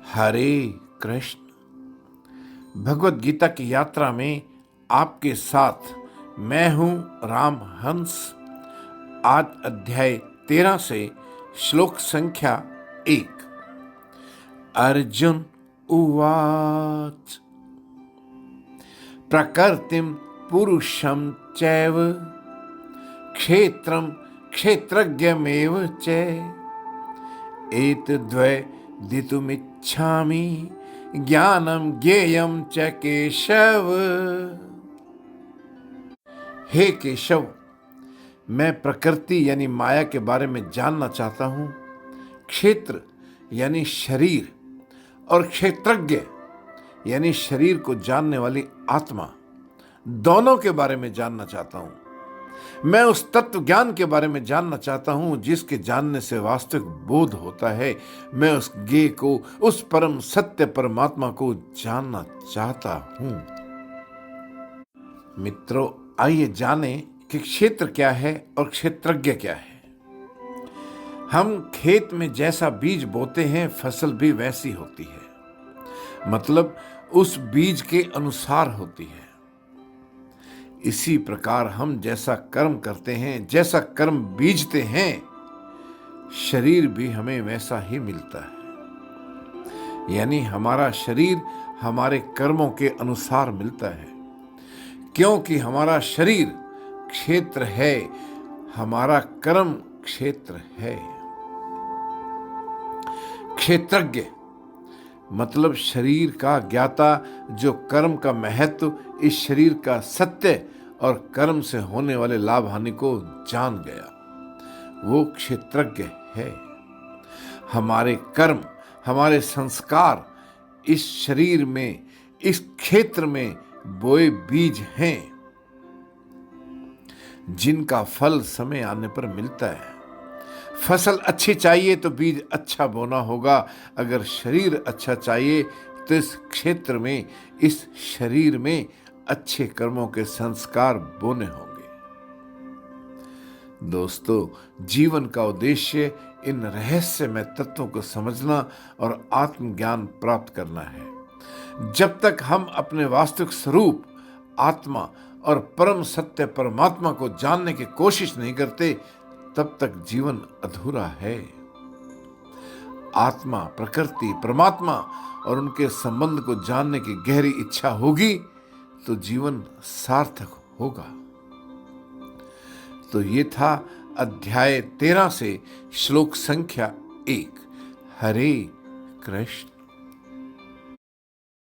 हरे कृष्ण। भगवत गीता की यात्रा में आपके साथ मैं हूं राम हंस। आज अध्याय 13 से श्लोक संख्या 1। अर्जुन उवाच प्रकृतिं पुरुषं चैव क्षेत्रं क्षेत्रज्ञमेव च एतद्वेदितुमिच्छामि ज्ञानं ज्ञेयं च केशव। हे केशव, मैं प्रकृति यानी माया के बारे में जानना चाहता हूं, क्षेत्र यानी शरीर और क्षेत्रज्ञ यानी शरीर को जानने वाली आत्मा, दोनों के बारे में जानना चाहता हूं। मैं उस तत्व ज्ञान के बारे में जानना चाहता हूं जिसके जानने से वास्तविक बोध होता है। मैं उस ज्ञेय को, उस परम सत्य परमात्मा को जानना चाहता हूं। मित्रों, आइए जानें कि क्षेत्र क्या है और क्षेत्रज्ञ क्या है। हम खेत में जैसा बीज बोते हैं, फसल भी वैसी होती है, मतलब उस बीज के अनुसार होती है। इसी प्रकार हम जैसा कर्म करते हैं, जैसा कर्म बीजते हैं, शरीर भी हमें वैसा ही मिलता है। यानी हमारा शरीर हमारे कर्मों के अनुसार मिलता है। क्योंकि हमारा शरीर क्षेत्र है, हमारा कर्म क्षेत्र है। क्षेत्रज्ञ मतलब शरीर का ज्ञाता, जो कर्म का महत्व, इस शरीर का सत्य और कर्म से होने वाले लाभ हानि को जान गया, वो क्षेत्रज्ञ है। हमारे कर्म, हमारे संस्कार इस शरीर में, इस क्षेत्र में बोए बीज हैं, जिनका फल समय आने पर मिलता है। फसल अच्छी चाहिए तो बीज अच्छा बोना होगा। अगर शरीर अच्छा चाहिए तो इस क्षेत्र में, इस शरीर में अच्छे कर्मों के संस्कार बोने होंगे। दोस्तों, जीवन का उद्देश्य इन रहस्यमय तत्वों को समझना और आत्मज्ञान प्राप्त करना है। जब तक हम अपने वास्तविक स्वरूप आत्मा और परम सत्य परमात्मा को जानने की कोशिश नहीं करते, तब तक जीवन अधूरा है। आत्मा, प्रकृति, परमात्मा और उनके संबंध को जानने की गहरी इच्छा होगी तो जीवन सार्थक होगा। तो ये था अध्याय 13 से श्लोक संख्या 1। हरे कृष्ण।